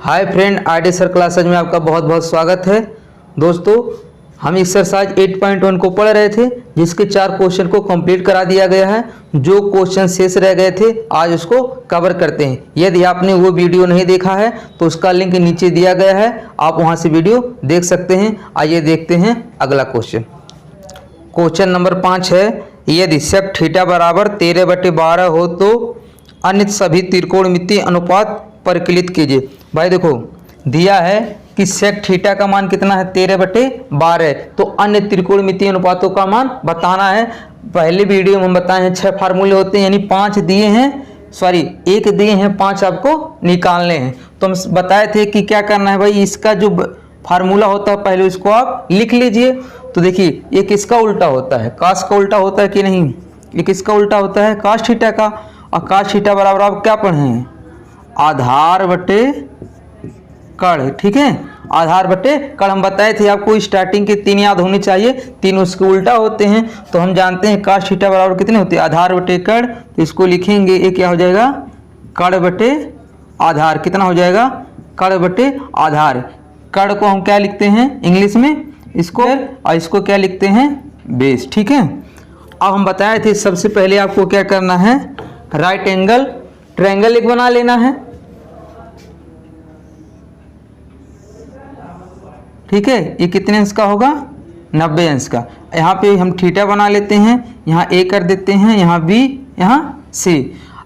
Hi friend, ID sir classes में आपका बहुत बहुत स्वागत है। दोस्तों, हम एक्सरसाइज 8.1 को पढ़ रहे थे, जिसके 4 क्वेश्चन को कंप्लीट करा दिया गया है। जो क्वेश्चन शेष रह गए थे आज उसको कवर करते हैं। यदि आपने वो वीडियो नहीं देखा है तो उसका लिंक नीचे दिया गया है, आप वहां से वीडियो देख सकते हैं। आइए देखते हैं अगला क्वेश्चन। क्वेश्चन नंबर 5 है, यदि सेक थीटा बराबर 13/12 हो तो अन्य सभी त्रिकोणमितीय अनुपात परिकलित कीजिए। भाई देखो, दिया है कि सेक थीटा का मान कितना है 13/12, तो अन्य त्रिकोणमितीय अनुपातों का मान बताना है। पहले वीडियो में हम बताए हैं 6 फार्मूले होते हैं, यानी 5 दिए हैं, सॉरी 1 दिए हैं, 5 आपको निकालने हैं। तो हम बताए थे कि क्या करना है भाई, इसका जो फार्मूला होता है पहले उसको आप लिख लीजिए। तो देखिए, ये किसका उल्टा होता है, कास का उल्टा होता है कि नहीं, ये किसका उल्टा होता है, कास थीटा का। और कास थीटा बराबर आप क्या पढ़े हैं, आधार बटे कड़। ठीक है, आधार बटे कड़ हम बताए थे आपको। स्टार्टिंग के 3 याद होने चाहिए, 3 उसके उल्टा होते हैं। तो हम जानते हैं कास थीटा बराबर कितने होते हैं, आधार बटे कड़। तो इसको लिखेंगे, ये क्या हो जाएगा, कड़ बटे आधार। कितना हो जाएगा, कड़ बटे आधार। कड़ को हम क्या लिखते हैं इंग्लिश में, इसको, और इसको क्या लिखते हैं, बेस। ठीक है, अब हम बताए थे सबसे पहले आपको क्या करना है, राइट एंगल ट्रायंगल एक बना लेना है। ठीक है, ये कितने अंश का होगा, 90 अंश का। यहाँ पे हम थीटा बना लेते हैं, यहाँ ए कर देते हैं, यहाँ बी, यहाँ सी।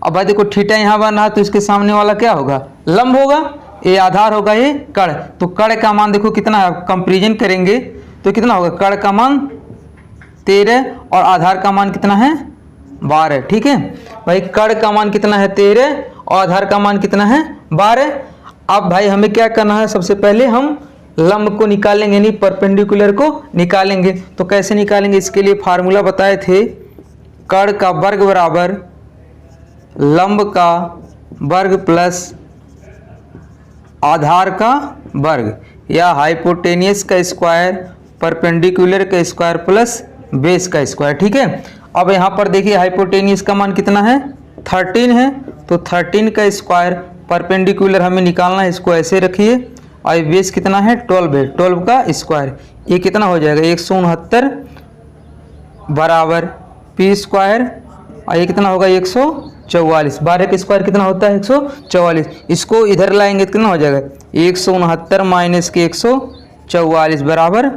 अब भाई देखो, थीटा यहाँ बन रहा तो इसके सामने वाला क्या होगा, लंब होगा। ये आधार होगा, ये कड़। तो कड़ का मान देखो कितना है, कंपेरिजन करेंगे तो कितना होगा, कड़ का मान 13 और आधार का मान कितना है, 12। ठीक है भाई, कड़ का मान कितना है 13 और आधार का मान कितना है 12। अब भाई हमें क्या करना है, सबसे पहले हम लंब को निकालेंगे, यानी परपेंडिकुलर को निकालेंगे। तो कैसे निकालेंगे, इसके लिए फार्मूला बताए थे, कड़ का वर्ग बराबर लंब का वर्ग प्लस आधार का वर्ग, या हाइपोटेनियस का स्क्वायर परपेंडिकुलर का स्क्वायर प्लस बेस का स्क्वायर। ठीक है, अब यहाँ पर देखिए हाइपोटेनियस का मान कितना है, 13 है। तो 13 का स्क्वायर परपेंडिकुलर हमें निकालना है, इसको ऐसे रखिए। और बेस कितना है, 12 है, 12 का स्क्वायर। ये कितना हो जाएगा, 169 बराबर पी स्क्वायर, और ये कितना होगा 144। 12 का स्क्वायर कितना होता है, 144। इसको इधर लाएंगे तो कितना हो जाएगा, 169 माइनस के 144 बराबर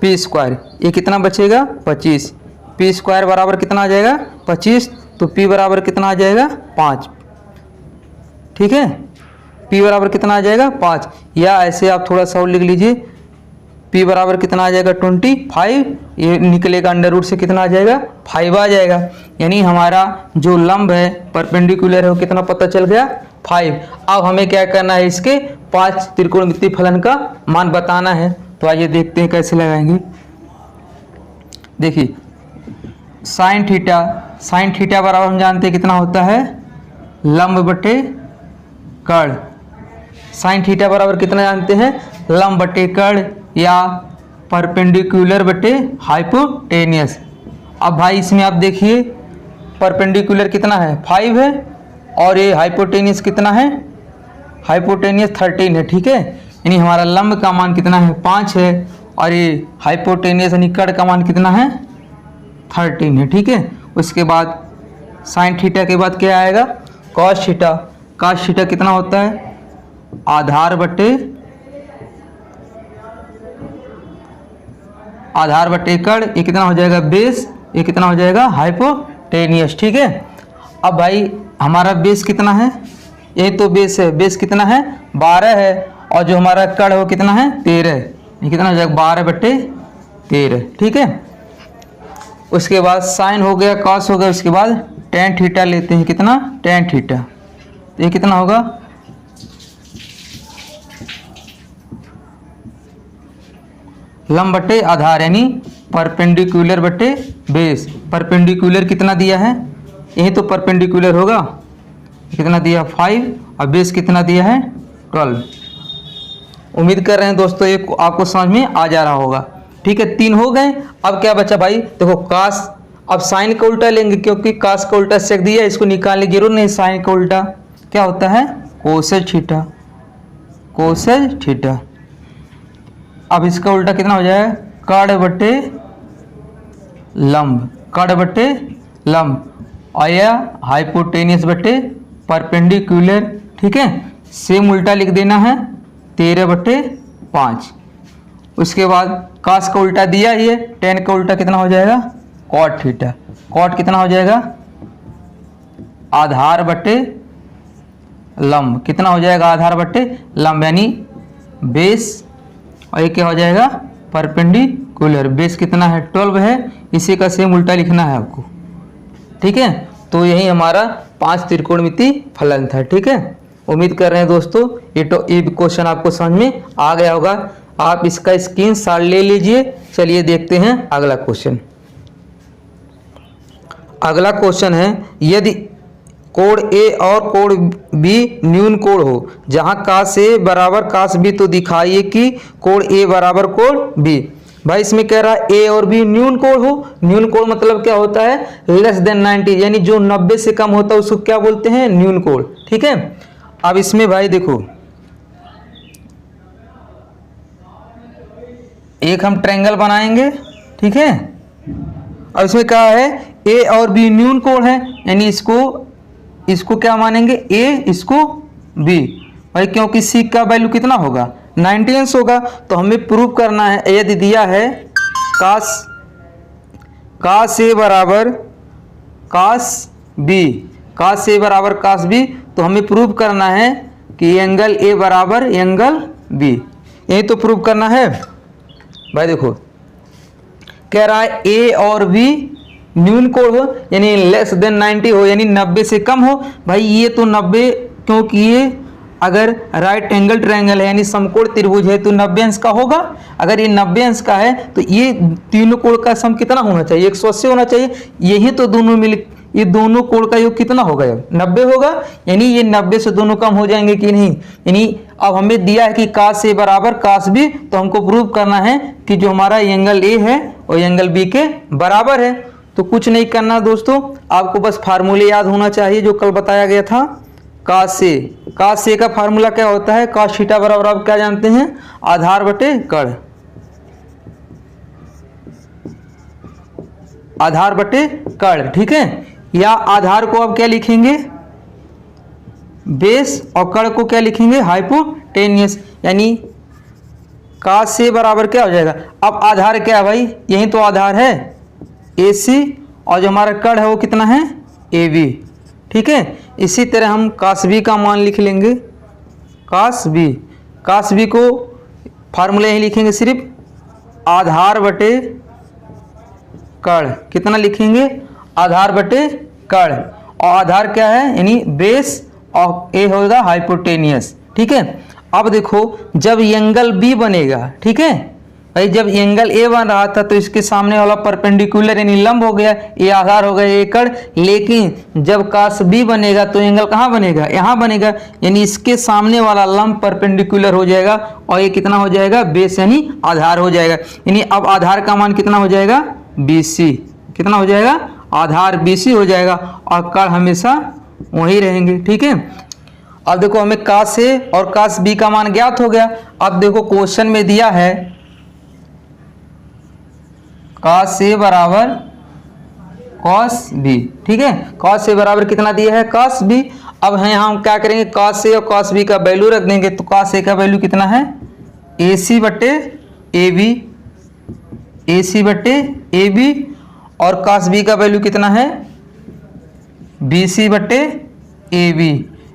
पी स्क्वायर। ये कितना बचेगा, 25। पी स्क्वायर बराबर कितना आ जाएगा, 25। तो पी बराबर कितना आ जाएगा, 5। ठीक है, पी बराबर कितना आ जाएगा, 5। या ऐसे आप थोड़ा सा और लिख लीजिए, पी बराबर कितना आ जाएगा, 25। ये निकलेगा अंडर रूट से कितना आ जाएगा, 5 आ जाएगा। यानी हमारा जो लंब है परपेंडिकुलर है वो कितना पता चल गया, 5। अब हमें क्या करना है, इसके 5 त्रिकोणमितीय फलन का मान बताना है। तो आइए देखते हैं कैसे लगाएंगे। देखिए, साइन थीटा बराबर हम जानते हैं कितना होता है, लंब बटे कड़। साइन थीटा बराबर कितना जानते हैं, लंब बटे कड़, या परपेंडिकुलर बटे हाइपोटेनियस। अब भाई इसमें आप देखिए, परपेंडिकुलर कितना है, 5 है, और ये हाइपोटेनियस कितना है, हाइपोटेनियस 13 है। ठीक है, यानी हमारा लंब का मान कितना है, 5 है, और ये हाइपोटेनियस यानी कड़ का मान कितना है, 13 है। ठीक है, उसके बाद साइन थीटा के बाद क्या आएगा, कॉस थीटा। कॉस थीटा कितना होता है, आधार बटे कड़। ये कितना हो जाएगा, बेस। ये कितना हो जाएगा, हाइपोटेनियस। ठीक है, अब भाई हमारा बेस कितना है, ये तो बेस है, बेस कितना है, 12 है, और जो हमारा कड़ है वो कितना है, 13 है। ये कितना हो जाएगा, 12/13। ठीक है, उसके बाद साइन हो गया, कॉस हो गया, उसके बाद टेन थीटा लेते हैं, कितना, टेन थीटा। तो ये कितना होगा, लंब बटे आधार, यानी परपेंडिकुलर बटे बेस। परपेंडिकुलर कितना दिया है, यही तो परपेंडिकुलर होगा, कितना दिया 5, और बेस कितना दिया है 12। उम्मीद कर रहे हैं दोस्तों ये आपको समझ में आ जा रहा होगा। ठीक है, 3 हो गए। अब क्या बचा भाई, देखो कास, अब साइन का उल्टा लेंगे क्योंकि कास का उल्टा सेक दिया, इसको निकालने की जरूरत नहीं। साइन का उल्टा क्या होता है, कोसेक थीटा। Cauchy's theta. अब इसका उल्टा कितना हो जाएगा, कड़ बटे लंब, कड़ बटे लंब, और यह हाइपोटेनियस बटे परपेंडिकुलर। ठीक है, सेम उल्टा लिख देना है 13/5। उसके बाद कास का उल्टा दिया ही है, tan का उल्टा कितना हो जाएगा, कॉट थीटा। कॉट कितना हो जाएगा, आधार बटे लंब, कितना हो जाएगा, आधार बटे लंब, यानी बेस, और ये क्या हो जाएगा, परपेंडिकुलर। बेस कितना है, 12 है, इसी का सेम उल्टा लिखना है आपको। ठीक है, तो यही हमारा 5 त्रिकोणमिति फलन था। ठीक है, उम्मीद कर रहे हैं दोस्तों ये क्वेश्चन आपको समझ में आ गया होगा। आप इसका स्क्रीनशॉट ले लीजिए। चलिए देखते हैं अगला क्वेश्चन। अगला क्वेश्चन है, यदि कोण ए और कोण बी न्यून कोण हो, जहां कास ए बराबर कास बी, तो दिखाइए कि कोण ए बराबर कोण बी। भाई इसमें कह रहा है ए और बी न्यून कोण हो। न्यून कोण मतलब क्या होता है, लेस देन 90, यानी जो 90 से कम होता है उसको क्या बोलते हैं, न्यून कोण। ठीक है, अब इसमें भाई देखो, एक हम ट्रायंगल बनाएंगे। ठीक है, और इसमें क्या है, ए और बी न्यून कोण है, यानी इसको क्या मानेंगे, ए, इसको बी। भाई क्योंकि सी का वैल्यू कितना होगा, 90 होगा, तो हमें प्रूव करना है, यदि दिया है कास ए बराबर कास बी, कास ए बराबर कास बी, तो हमें प्रूव करना है कि एंगल ए बराबर एंगल बी। यही तो प्रूव करना है। भाई देखो कह रहा है ए और बी न्यून कोण हो, यानी लेस देन 90 हो, यानी 90 से कम हो। भाई ये तो 90, क्योंकि ये अगर राइट एंगल ट्रायंगल है यानी समकोण त्रिभुज है तो 90 अंश का होगा। अगर ये 90 अंश का है तो ये तीनों कोण का सम कितना होना चाहिए, 180 होना चाहिए। यही तो दोनों मिल, ये दोनों कोण का योग कितना होगा, 90 होगा, यानी ये 90 से दोनों कम हो जाएंगे कि नहीं। यानी अब हमें दिया है कि कास ए बराबर कास बी, तो हमको प्रूव करना है कि जो हमारा एंगल ए है और एंगल बी के बराबर है। तो कुछ नहीं करना दोस्तों, आपको बस फार्मूले याद होना चाहिए जो कल बताया गया था। कास ए का फार्मूला क्या होता है, कास थीटा बराबर आप क्या जानते हैं, आधार बटे कड़, आधार बटे कड़। ठीक है, या आधार को आप क्या लिखेंगे, बेस, और कड़ को क्या लिखेंगे, हाइपोटेनियस, यानी कास ए बराबर क्या हो जाएगा। अब आधार क्या है भाई, यही तो आधार है AC, और जो हमारा कड़ है वो कितना है, AB। ठीक है, इसी तरह हम कास बी का मान लिख लेंगे, कास बी को फार्मूले ही लिखेंगे, सिर्फ आधार बटे कड़, कितना लिखेंगे, आधार बटे कड़, और आधार क्या है, यानी बेस, और ए होगा हाइपोटेनियस। ठीक है, अब देखो जब एंगल बी बनेगा, ठीक है भाई, जब एंगल ए बन रहा था तो इसके सामने वाला परपेंडिकुलर यानी लंब हो गया, ये आधार हो गया, ये कड़। लेकिन जब कास बी बनेगा तो एंगल कहाँ बनेगा, यहाँ बनेगा, यानी इसके सामने वाला लंब परपेंडिकुलर हो जाएगा, और ये कितना हो जाएगा, बेस यानी आधार हो जाएगा। यानी अब आधार का मान कितना हो जाएगा, BC, कितना हो जाएगा, आधार BC हो जाएगा, और कड़ हमेशा वही रहेंगे। ठीक है, अब देखो हमें कास ए और कास बी का मान ज्ञात हो गया। अब देखो क्वेश्चन में दिया है कास ए बराबर कॉस बी। ठीक है, कॉस ए बराबर कितना दिया है, कॉस बी। अब है हम क्या करेंगे, कॉस ए और कॉस बी का वैल्यू रख देंगे। तो कॉस ए का वैल्यू कितना है, AC बटे AB, AC बटे AB, और कॉस बी का वैल्यू कितना है, BC बटे AB।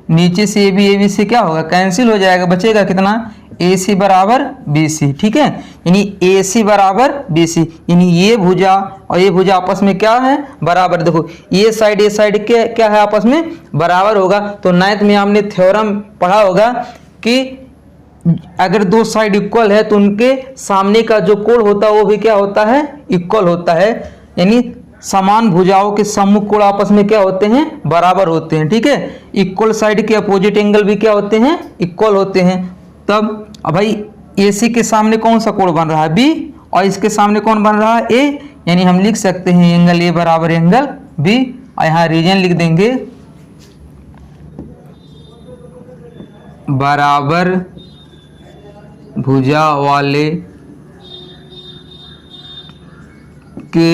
नीचे से AB से क्या होगा, कैंसिल हो जाएगा, बचेगा कितना, AC बराबर BC। ठीक है, यानी AC बराबर BC, यानी ये भुजा और ये भुजा आपस में क्या है, बराबर। देखो ये साइड क्या है, आपस में बराबर होगा। तो 9th में हमने थ्योरम पढ़ा होगा कि अगर दो साइड इक्वल है तो उनके सामने का जो कोण होता है वो भी क्या होता है, इक्वल होता है। यानी समान भुजाओं के सम्मुख कोण आपस में क्या होते हैं, बराबर होते हैं। ठीक है, इक्वल साइड के अपोजिट एंगल भी क्या होते हैं, इक्वल होते हैं। तब अब भाई AC के सामने कौन सा कोण बन रहा है, B, और इसके सामने कौन बन रहा है, A, यानी हम लिख सकते हैं एंगल A बराबर एंगल B, और यहाँ रीजन लिख देंगे बराबर भुजा वाले के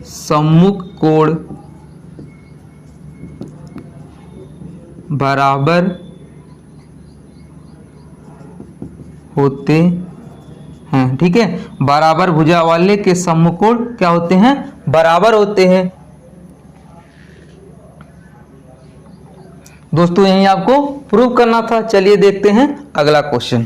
सम्मुख कोण बराबर होते हैं। ठीक है, बराबर भुजा वाले के सम्मुख कोण क्या होते हैं? बराबर होते हैं। दोस्तों यही आपको प्रूव करना था। चलिए देखते हैं अगला क्वेश्चन।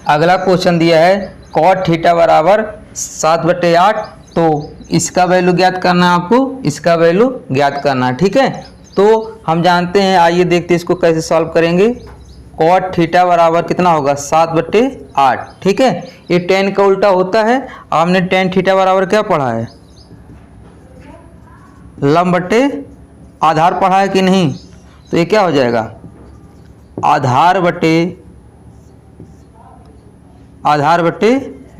अगला क्वेश्चन दिया है cot थीटा बराबर 7/8। तो इसका वैल्यू ज्ञात करना है आपको, इसका वैल्यू ज्ञात करना है। ठीक है, तो हम जानते हैं, आइए देखते हैं इसको कैसे सॉल्व करेंगे। cot थीटा बराबर कितना होगा? 7/8। ठीक है, ये tan का उल्टा होता है। आपने tan थीटा बराबर क्या पढ़ा है? लंब बटे आधार पढ़ा है कि नहीं? तो ये क्या हो जाएगा? आधार बटे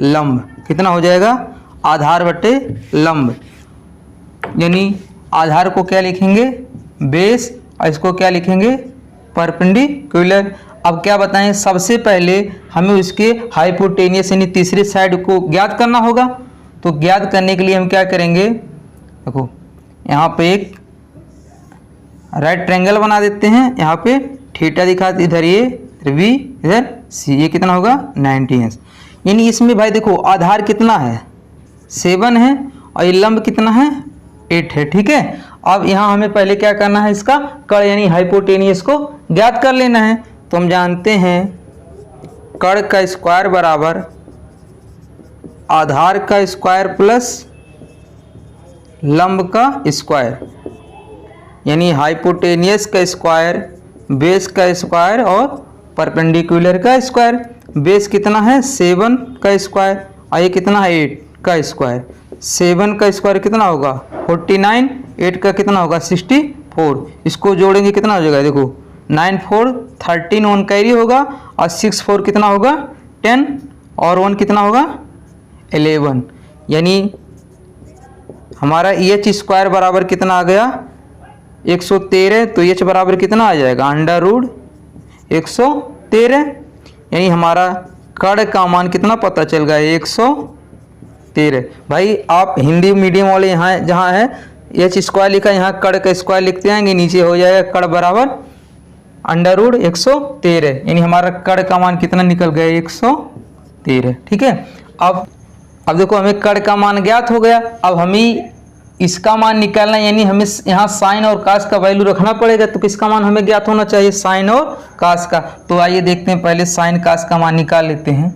लंब। कितना हो जाएगा? आधार बटे लंब। यानी आधार को क्या लिखेंगे? बेस, और इसको क्या लिखेंगे? परपेंडिकुलर। अब क्या बताएं, सबसे पहले हमें उसके हाइपोटेनियस यानी तीसरी साइड को ज्ञात करना होगा। तो ज्ञात करने के लिए हम क्या करेंगे? देखो यहाँ पे एक राइट ट्रायंगल बना देते हैं। यहाँ पे थीटा दिखा, इधर ये, इधर बी, इधर सी। ये कितना होगा? 90 है। यानी इसमें भाई देखो आधार कितना है? 7 है, और ये लंब कितना है? 8 है। ठीक है, अब यहाँ हमें पहले क्या करना है? इसका कर्ण यानी हाइपोटेनियस को ज्ञात कर लेना है। तो हम जानते हैं कर्ण का स्क्वायर बराबर आधार का स्क्वायर प्लस लंब का स्क्वायर, यानी हाइपोटेनियस का स्क्वायर, बेस का स्क्वायर और परपेंडिकुलर का स्क्वायर। बेस कितना है? 7 का स्क्वायर, और ये कितना है? 8 का स्क्वायर। 7 का स्क्वायर कितना होगा? 49। 8 का कितना होगा? 64। इसको जोड़ेंगे कितना हो जाएगा? देखो 9 4 13 1 कैरी होगा, और 6 4 कितना होगा? 10, और 1 कितना होगा? 11। यानी हमारा एच स्क्वायर बराबर कितना आ गया? 113। तो एच बराबर कितना आ जाएगा? √113। यानी हमारा कर्ण का मान कितना पता चल गया? 113। भाई आप हिंदी मीडियम वाले यहाँ जहाँ है एच स्क्वायर लिखा, यहाँ कर्ण का स्क्वायर लिखते आएंगे, नीचे हो जाएगा कर्ण बराबर √113। यानी हमारा कर्ण का मान कितना निकल गया? 113। ठीक है, अब देखो हमें कर्ण का मान ज्ञात हो गया। अब हमें इसका मान निकालना, यानी हमें यहाँ साइन और कास का वैल्यू रखना पड़ेगा। तो किसका मान हमें ज्ञात होना चाहिए? साइन और कास का। तो आइए देखते हैं, पहले साइन कास का मान निकाल लेते हैं।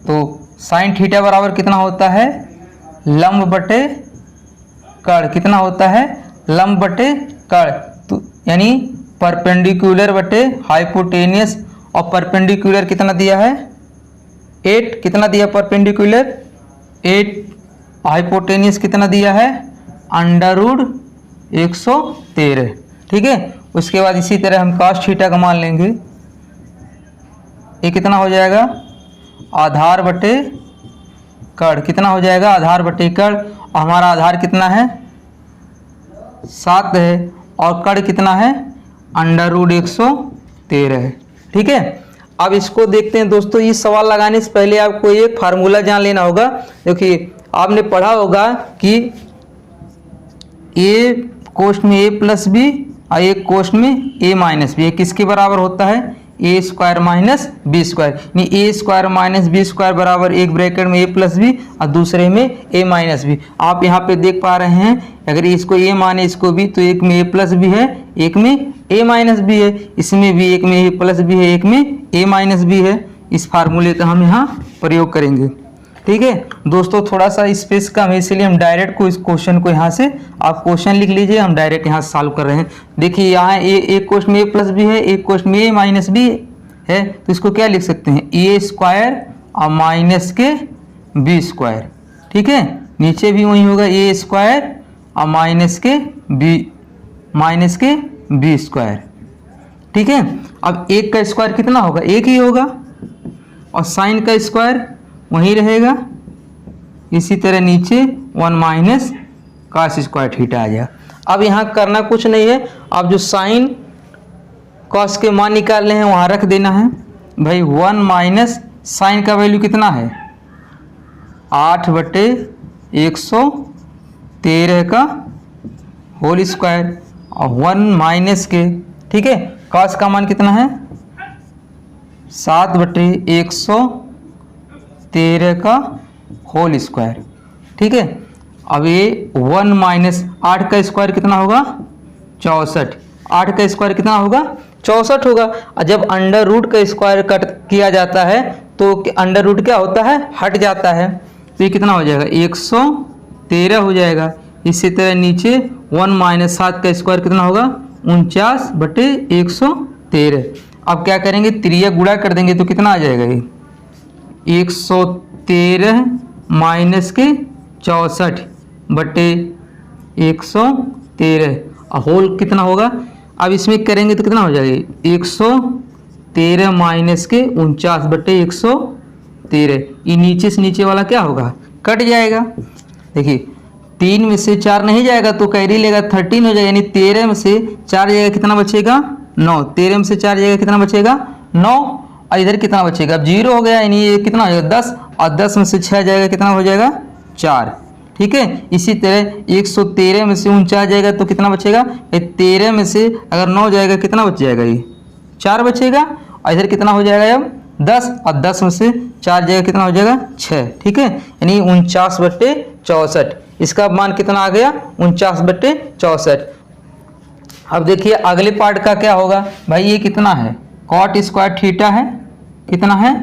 तो साइन थीटा बराबर कितना होता है? लंब बटे कर्ण। कितना होता है? लंब बटे कर्ण। तो यानी परपेंडिकुलर बटे हाइपोटेनियस, और परपेंडिकुलर कितना दिया है? 8। कितना दिया परपेंडिकुलर? 8। हाइपोटेनियस कितना दिया है? √113। ठीक है, उसके बाद इसी तरह हम cos थीटा का मान लेंगे। ये कितना हो जाएगा? आधार बटे कर्ण। कितना हो जाएगा? आधार बटे कर्ण। और हमारा आधार कितना है? 7 है, और कर्ण कितना है? √113 है। ठीक है, अब इसको देखते हैं दोस्तों। इस सवाल लगाने से पहले आपको एक फार्मूला जान लेना होगा। देखिए आपने पढ़ा होगा कि ए कोष्ठ में a प्लस बी और एक कोष्ठ में a माइनस बी, किसके बराबर होता है? ए स्क्वायर माइनस बी स्क्वायर। यानी ए स्क्वायर माइनस बी स्क्वायर बराबर एक ब्रैकेट में a प्लस बी और दूसरे में a माइनस बी। आप यहाँ पे देख पा रहे हैं, अगर इसको a माने इसको b, तो एक में a प्लस बी है, एक में a माइनस बी है। इसमें भी एक में a प्लस बी है, एक में a माइनस बी है। इस फार्मूले का हम यहाँ प्रयोग करेंगे। ठीक है दोस्तों, थोड़ा सा स्पेस कम है, इसलिए हम डायरेक्ट को इस क्वेश्चन को यहाँ से, आप क्वेश्चन लिख लीजिए, हम डायरेक्ट यहाँ सॉल्व कर रहे हैं। देखिए यहाँ एक क्वेश्चन में a प्लस बी है, एक क्वेश्चन में a माइनस बी है, तो इसको क्या लिख सकते हैं? a स्क्वायर और माइनस के बी स्क्वायर। ठीक है, नीचे भी वही होगा, a स्क्वायर और माइनस के बी स्क्वायर। ठीक है, अब एक का स्क्वायर कितना होगा? एक ही होगा, और साइन का स्क्वायर वहीं रहेगा। इसी तरह नीचे 1 माइनस कास स्क्वायर थीटा आ जाएगा। अब यहाँ करना कुछ नहीं है, आप जो साइन कॉस के मान निकालने हैं वहाँ रख देना है भाई। 1 माइनस साइन का वैल्यू कितना है 8/113 का होल स्क्वायर और 1 माइनस के, ठीक है, कॉस का मान कितना है 7/113 का होल स्क्वायर, ठीक है। अब ये 1 माइनस 8 का स्क्वायर कितना होगा 64, 8 का स्क्वायर कितना होगा 64 होगा। और जब अंडर रूट का स्क्वायर कट किया जाता है तो अंडर रूट क्या होता है हट जाता है, तो ये कितना हो जाएगा 113 हो जाएगा। इसी तरह नीचे 1 माइनस 7 का स्क्वायर कितना होगा 49/113। अब क्या करेंगे त्रिया गुणा कर देंगे तो कितना आ जाएगा ये 113 माइनस के 64/113 होल कितना होगा। अब इसमें करेंगे तो कितना हो जाएगा 113 माइनस के 49/113। ये नीचे से नीचे वाला क्या होगा कट जाएगा। देखिए 3 में से 4 नहीं जाएगा तो कैरी लेगा 13 हो जाएगा, यानी 13 में से 4 जाएगा कितना बचेगा 9, 13 में से 4 जाएगा कितना बचेगा 9, और इधर कितना बचेगा अब 0 हो गया, यानी ये कितना हो जाएगा 10, और 10 में से 6 जाएगा कितना हो जाएगा 4, ठीक है। इसी तरह 113 में से 49 जाएगा तो कितना बचेगा 13 में से अगर 9 जाएगा कितना बच जाएगा ये 4 बचेगा, और इधर कितना हो जाएगा अब 10, और 10 में से 4 जाएगा कितना हो जाएगा 6, ठीक है, यानी 49/64। इसका मान कितना आ गया 49/64। अब देखिए अगले पार्ट का क्या होगा भाई, ये कितना है कॉट स्क्वायर थीटा है, कितना है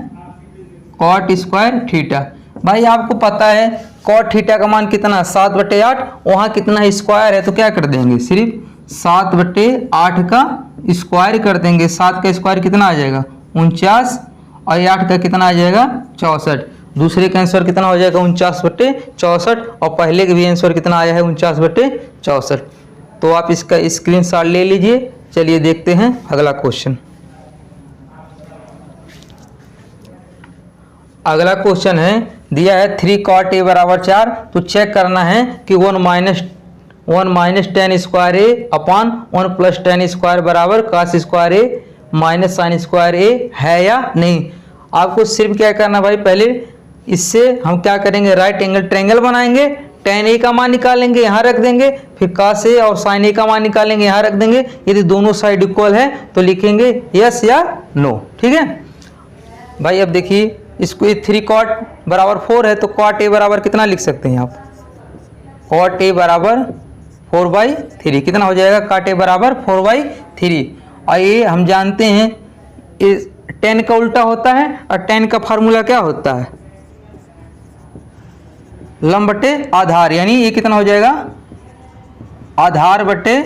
कॉट स्क्वायर थीटा। भाई आपको पता है कॉट थीटा का मान कितना 7/8, वहाँ कितना स्क्वायर है तो क्या कर देंगे सिर्फ 7/8 का स्क्वायर कर देंगे। 7 का स्क्वायर कितना आ जाएगा 49, और 8 का कितना आ जाएगा 64। दूसरे का आंसर कितना हो जाएगा 49/64, और पहले का भी आंसर कितना आया है 49/64। तो आप इसका स्क्रीनशॉट ले लीजिए। चलिए देखते हैं अगला क्वेश्चन। अगला क्वेश्चन है दिया है 3 cot a = 4, तो चेक करना है कि 1 minus tan square a upon 1 + tan square बराबर cos square a minus sine square a है या नहीं। आपको सिर्फ क्या करना भाई, पहले इससे हम क्या करेंगे राइट एंगल ट्रायंगल बनाएंगे, tan a का मान निकालेंगे यहाँ रख देंगे, फिर cos a और sin a का मान निकालेंगे यहाँ रख देंगे। यदि दोनों साइड इक्वल है तो लिखेंगे यस या नो, ठीक है भाई। अब देखिए इसको 3 cot बराबर 4 है तो cot a बराबर कितना लिख सकते हैं आप, cot a बराबर 4/3 कितना हो जाएगा cot a बराबर 4/3। और ये हम जानते हैं tan का उल्टा होता है, और tan का फार्मूला क्या होता है लंब बटे आधार, यानी ये कितना हो जाएगा आधार बटे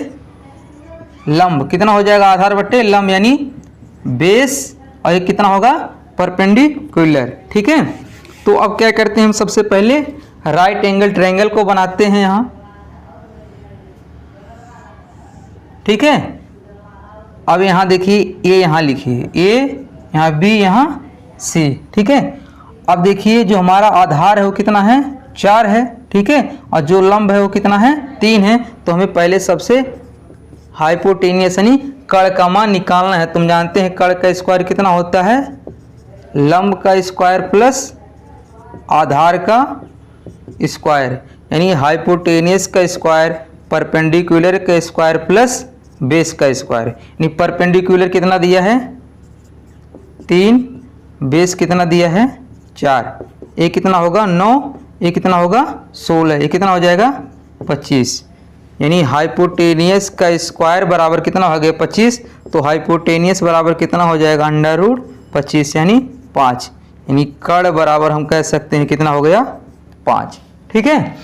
लंब, कितना हो जाएगा आधार बटे लंब यानी बेस, और ये कितना होगा परपेंडिकुलर, ठीक है। तो अब क्या करते हैं हम सबसे पहले राइट एंगल ट्रायंगल को बनाते हैं यहाँ, ठीक है। अब यहाँ देखिए ए यहाँ लिखिए ए, यहाँ बी, यहाँ सी, ठीक है। अब देखिए जो हमारा आधार है वो कितना है 4 है, ठीक है, और जो लंब है वो कितना है 3 है। तो हमें पहले सबसे हाइपोटेनियस यानी कर्ण का मान निकालना है। तुम जानते हैं कर्ण का स्क्वायर कितना होता है लंब का स्क्वायर प्लस आधार का स्क्वायर, यानी हाइपोटेनियस का स्क्वायर परपेंडिकुलर का स्क्वायर प्लस बेस का स्क्वायर। यानी परपेंडिकुलर कितना दिया है 3, बेस कितना दिया है 4, ये कितना होगा 9, ये कितना होगा 16, ये कितना हो जाएगा 25। यानी हाइपोटेनियस का स्क्वायर बराबर कितना हो गया 25, तो हाइपोटेनियस बराबर कितना हो जाएगा √25 यानी 5, यानी कर्ण बराबर हम कह सकते हैं कितना हो गया 5, ठीक है।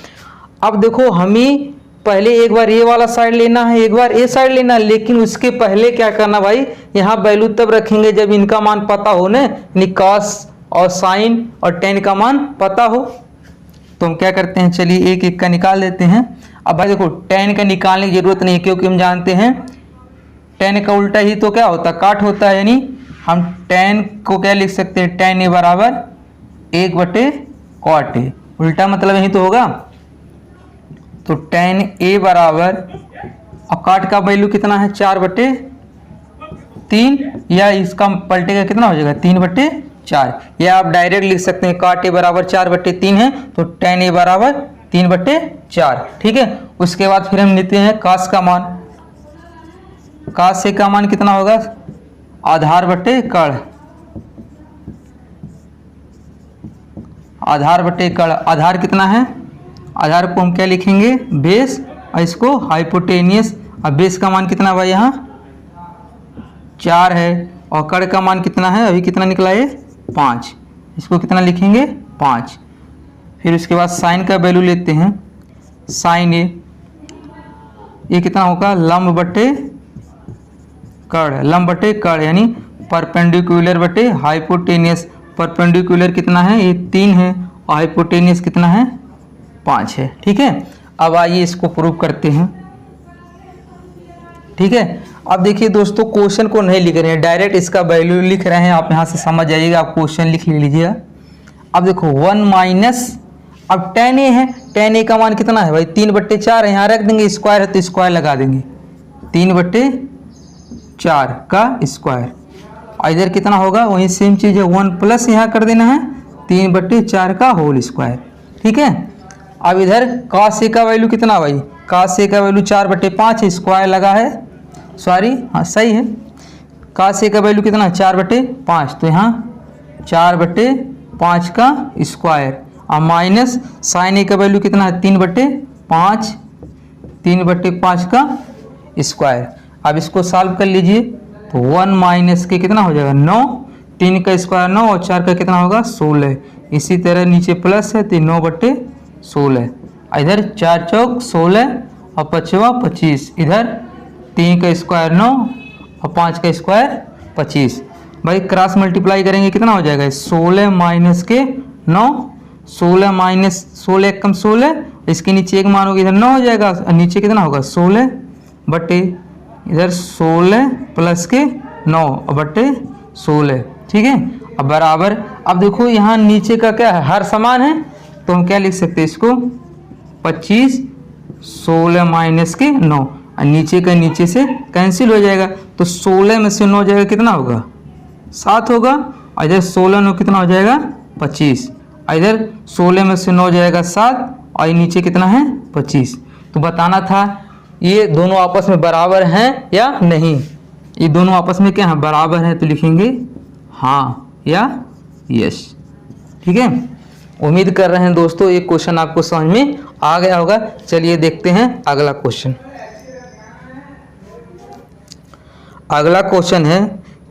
अब देखो हमें पहले एक बार ये वाला साइड लेना है, एक बार ये साइड लेना है, लेकिन उसके पहले क्या करना भाई, यहाँ वैल्यू तब रखेंगे जब इनका मान पता हो ना, यानी cos और sin और tan का मान पता हो। तो हम क्या करते हैं चलिए एक एक का निकाल देते हैं। अब भाई देखो tan का निकालने की जरूरत नहीं है, क्योंकि हम जानते हैं tan का उल्टा ही तो क्या होता है काट होता है, यानी हम tan को क्या लिख सकते हैं tan a बराबर 1/cot a, उल्टा मतलब यही तो होगा। तो tan a बराबर, अब काट का वैल्यू कितना है 4/, 3 या इसका पलटेगा कितना हो जाएगा 3/4, या आप डायरेक्ट लिख सकते हैं cot a बराबर 4/3 है तो tan a बराबर 3/4। ठीक है, उसके बाद फिर हम लेते हैं cos का मान। cos a का मान कितना होगा आधार बटे कड़, आधार बटे कड़। आधार कितना है, आधार को हम क्या लिखेंगे बेस और इसको हाइपोटेनियस। अब बेस का मान कितना भाई यहाँ 4 है और कड़ का मान कितना है अभी कितना निकला है 5, इसको कितना लिखेंगे 5। फिर उसके बाद साइन का वैल्यू लेते हैं, साइन ए ये कितना होगा लंब बटे कड़, लंब बटे कड़ यानी परपेंडिकुलर बटे हाइपोटेनियस। परपेंडिकुलर कितना है ये 3 है और हाइपोटेनियस कितना है 5 है। ठीक है, अब आइए इसको प्रूव करते हैं। ठीक है, अब देखिए दोस्तों क्वेश्चन को नहीं लिख रहे हैं, डायरेक्ट इसका वैल्यू लिख रहे हैं। आप यहाँ से समझ जाइएगा, आप क्वेश्चन लिख लीजिएगा। अब देखो 1 माइनस, अब tan a है, tan a का मान कितना है भाई 3/4 है, यहाँ रख देंगे, स्क्वायर है तो स्क्वायर लगा देंगे 3/4 का स्क्वायर। और इधर कितना होगा वही सेम चीज़ है 1 प्लस यहाँ कर देना है 3/4 का होल स्क्वायर। ठीक है, अब इधर cos a का वैल्यू कितना भाई, cos a का वैल्यू 4/5 है, स्क्वायर लगा है, सॉरी हाँ सही है, cos a का वैल्यू कितना 4/5 तो यहाँ 4/5 का स्क्वायर और माइनस साइन ए का वैल्यू कितना है 3/5, 3/5 का स्क्वायर। अब इसको सॉल्व कर लीजिए तो 1 माइनस के कितना हो जाएगा 9, 3 का स्क्वायर 9 और 4 का कितना होगा 16। इसी तरह नीचे प्लस है तो 9/16, इधर 4 चौक 16 और 5 25, इधर 3 का स्क्वायर 9 और 5 का स्क्वायर 25। भाई क्रॉस मल्टीप्लाई करेंगे कितना हो जाएगा 16 माइनस के 9, 16 माइनस 16 एक कम 16, इसके नीचे एक मान होगा इधर 9 हो जाएगा और नीचे कितना होगा 16 बटे इधर 16 प्लस के 9 बटे 16। ठीक है, अब बराबर, अब देखो यहाँ नीचे का क्या है हर समान है तो हम क्या लिख सकते हैं इसको 25, 16 माइनस के 9 और नीचे का नीचे से कैंसिल हो जाएगा तो 16 में से 9 जाएगा कितना होगा 7 होगा और इधर 16 9 कितना हो जाएगा 25, इधर 16 में से 9 जाएगा 7 और ये नीचे कितना है 25। तो बताना था ये दोनों आपस में बराबर हैं या नहीं, ये दोनों आपस में क्या है बराबर हैं तो लिखेंगे हाँ या यस। ठीक है, उम्मीद कर रहे हैं दोस्तों ये क्वेश्चन आपको समझ में आ गया होगा। चलिए देखते हैं अगला क्वेश्चन। अगला क्वेश्चन है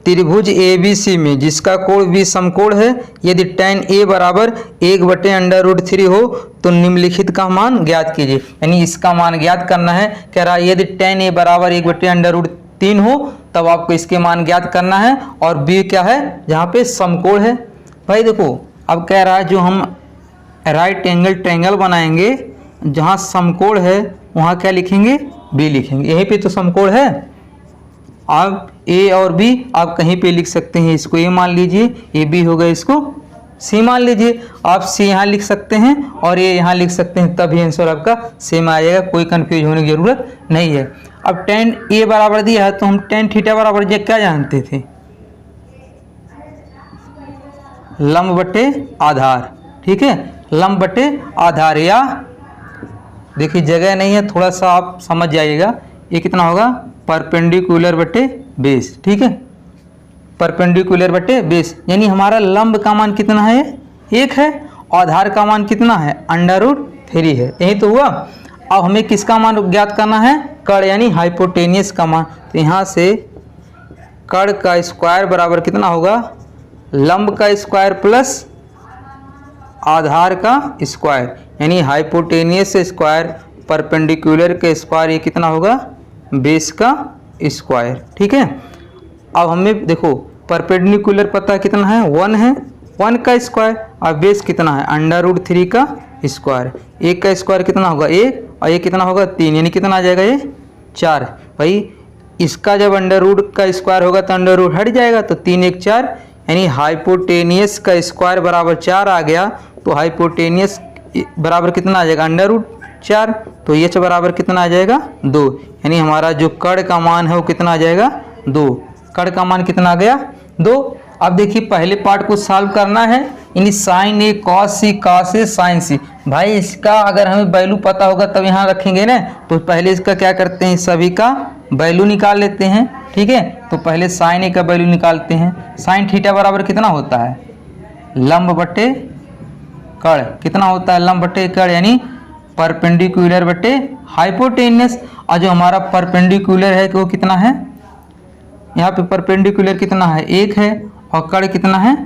त्रिभुज ABC में जिसका कोण भी समकोण है यदि tan A बराबर 1/√3 हो तो निम्नलिखित का मान ज्ञात कीजिए। यानी इसका मान ज्ञात करना है, कह रहा है यदि tan A बराबर 1/√3 हो तब आपको इसके मान ज्ञात करना है और B क्या है जहाँ पे समकोण है। भाई देखो अब कह रहा है जो हम राइट एंगल ट्रायंगल बनाएंगे जहाँ समकोण है वहाँ क्या लिखेंगे B लिखेंगे, यहीं पे तो समकोण है। आप A और B आप कहीं पे लिख सकते हैं, इसको A मान लीजिए, AB होगा इसको C मान लीजिए। आप C यहाँ लिख सकते हैं और A यहाँ लिख सकते हैं, तभी आंसर आपका सेम आ जाएगा, कोई कंफ्यूज होने की जरूरत नहीं है। अब tan A बराबर दिया है तो हम tan थीटा बराबर क्या जानते थे लंब बटे आधार। ठीक है, लंब बटे आधार, या देखिए जगह नहीं है थोड़ा सा आप समझ जाइएगा, ये कितना होगा परपेंडिकुलर बटे बेस। ठीक है, परपेंडिकुलर बटे बेस यानी हमारा लंब का मान कितना है 1 है और आधार का मान कितना है √3 है, यही तो हुआ। अब हमें किसका मान ज्ञात करना है कड़ यानी हाइपोटेनियस का मान। तो यहाँ से कड़ का स्क्वायर बराबर कितना होगा लंब का स्क्वायर प्लस आधार का स्क्वायर यानी हाइपोटेनियस स्क्वायर परपेंडिकुलर के स्क्वायर, ये कितना होगा बेस का स्क्वायर। ठीक है, अब हमें देखो परपेंडिकुलर पता कितना है 1 है, 1 का स्क्वायर और बेस कितना है √3 का स्क्वायर। 1 का स्क्वायर कितना होगा 1 और ये कितना होगा 3 यानी कितना आ जाएगा ये 4। भाई इसका जब √ का स्क्वायर होगा तो √ हट जाएगा तो 3 1 4 यानी हाइपोटेनियस का स्क्वायर बराबर 4 आ गया। तो हाइपोटेनियस बराबर कितना आ जाएगा √4 तो h बराबर कितना आ जाएगा 2 यानी हमारा जो कड़ का मान है वो कितना आ जाएगा 2। कड़ का मान कितना आ गया 2। अब देखिए पहले पार्ट को सॉल्व करना है, यानी sign A cos A sign सी। भाई इसका अगर हमें वैल्यू पता होगा तब यहाँ रखेंगे ना, तो पहले इसका क्या करते हैं, सभी का वैल्यू निकाल लेते हैं। ठीक है, तो पहले साइन ए का वैल्यू निकालते हैं। साइन थीटा बराबर कितना होता है, लंब बटे कड़। कितना होता है, लंब बटे कड़, यानी परपेंडिकुलर बटे हाइपोटेनियस। और जो हमारा परपेंडिकुलर है वो कितना है, यहाँ पे परपेंडिकुलर कितना है 1 है और कड़ कितना है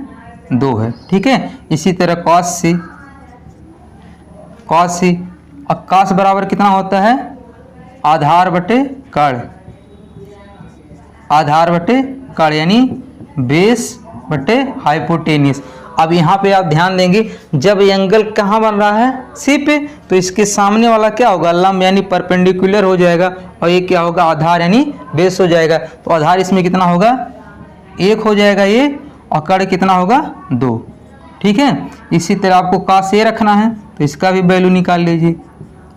2 है। ठीक है, इसी तरह कॉस सी और कॉस बराबर कितना होता है, आधार बटे कड़ यानी बेस बटे हाइपोटेनियस। अब यहाँ पे आप ध्यान देंगे, जब एंगल कहाँ बन रहा है, सी पे, तो इसके सामने वाला क्या होगा, लंब यानी परपेंडिकुलर हो जाएगा, और ये क्या होगा, आधार यानी बेस हो जाएगा। तो आधार इसमें कितना होगा 1 हो जाएगा ये, और कड़ कितना होगा 2। ठीक है, इसी तरह आपको कास ए रखना है तो इसका भी वैल्यू निकाल लीजिए।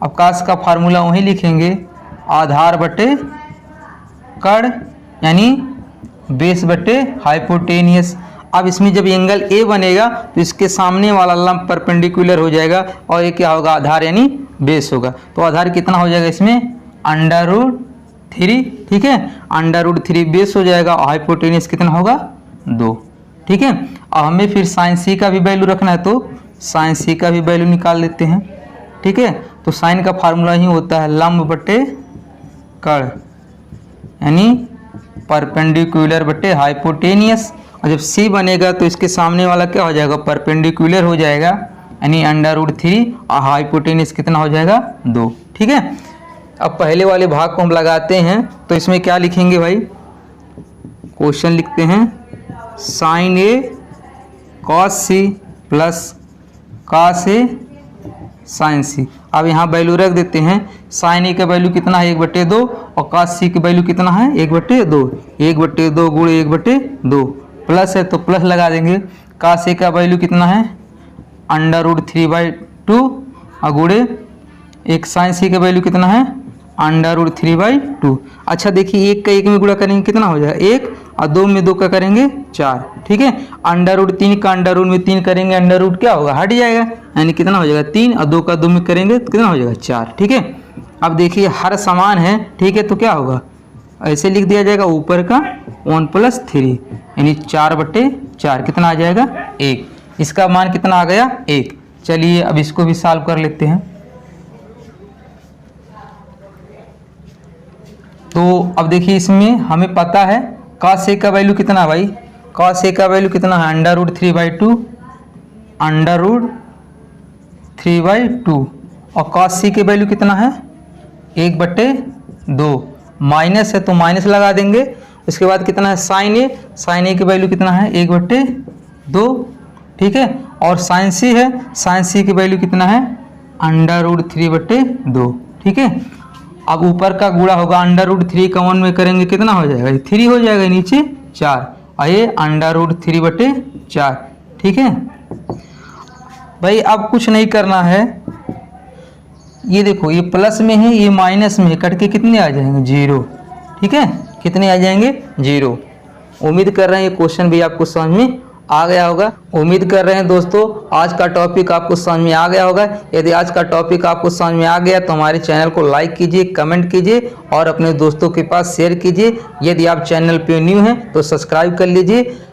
अब कास का फार्मूला वहीं लिखेंगे, आधार बटे कड़ यानी बेस बटे हाइपोटेनियस। अब इसमें जब एंगल ए बनेगा तो इसके सामने वाला लंब परपेंडिकुलर हो जाएगा, और ये क्या होगा, आधार यानी बेस होगा। तो आधार कितना हो जाएगा इसमें, √3। ठीक है, √3 बेस हो जाएगा, और हाइपोटेनियस कितना होगा 2। ठीक है, अब हमें फिर साइन सी का भी वैल्यू रखना है, तो साइन सी का भी वैल्यू निकाल लेते हैं। ठीक है, तो साइन का फार्मूला ही होता है लंब बटे कड़ यानी परपेंडिकुलर बटे हाइपोटेनियस। और जब सी बनेगा तो इसके सामने वाला क्या हो जाएगा, परपेंडिकुलर हो जाएगा यानी √3, और हाइपोटेनियस कितना हो जाएगा 2। ठीक है, अब पहले वाले भाग को हम लगाते हैं, तो इसमें क्या लिखेंगे भाई, क्वेश्चन लिखते हैं sign A cos C plus cos A sign सी। अब यहाँ वैल्यू रख देते हैं, साइन ए का वैल्यू कितना है 1/2, और कॉस सी की वैल्यू कितना है 1/2। 1/2 गुणे 1/2 प्लस है तो प्लस लगा देंगे। कॉस ए का वैल्यू कितना है √3/2, और गुणे एक साइन सी का वैल्यू कितना है √3/2। अच्छा देखिए, 1 का 1 में गुणा करेंगे कितना हो जाएगा 1, और 2 में 2 का करेंगे 4। ठीक है, √3 का अंडर रूट में 3 करेंगे, अंडर रूट क्या होगा, हट जाएगा, यानी कितना हो जाएगा 3, और 2 का 2 में करेंगे तो कितना हो जाएगा 4। ठीक है, अब देखिए हर समान है। ठीक है, तो क्या होगा, ऐसे लिख दिया जाएगा, ऊपर का 1 + 3 यानी 4/4 कितना आ जाएगा 1। इसका मान कितना आ गया 1। चलिए अब इसको भी सॉल्व कर लेते हैं। तो अब देखिए इसमें हमें पता है कॉस ए का वैल्यू कितना है भाई, कॉस ए का वैल्यू कितना है √3/2, और कॉस सी के वैल्यू कितना है 1/2, माइनस है तो माइनस लगा देंगे। उसके बाद कितना है साइन ए की वैल्यू कितना है 1/2। ठीक है, और साइन सी की वैल्यू कितना है √3/2। ठीक है, अब ऊपर का गुणा होगा, √3 का 1 में करेंगे कितना हो जाएगा 3 हो जाएगा, नीचे 4, और ये √3/4। ठीक है भाई, अब कुछ नहीं करना है, ये देखो ये प्लस में है ये माइनस में है, कट के कितने आ जाएंगे 0। ठीक है, कितने आ जाएंगे 0। उम्मीद कर रहे हैं ये क्वेश्चन भी आपको समझ में आ गया होगा। उम्मीद कर रहे हैं दोस्तों आज का टॉपिक आपको समझ में आ गया होगा। यदि आज का टॉपिक आपको समझ में आ गया तो हमारे चैनल को लाइक कीजिए, कमेंट कीजिए और अपने दोस्तों के पास शेयर कीजिए। यदि आप चैनल पे न्यू हैं तो सब्सक्राइब कर लीजिए।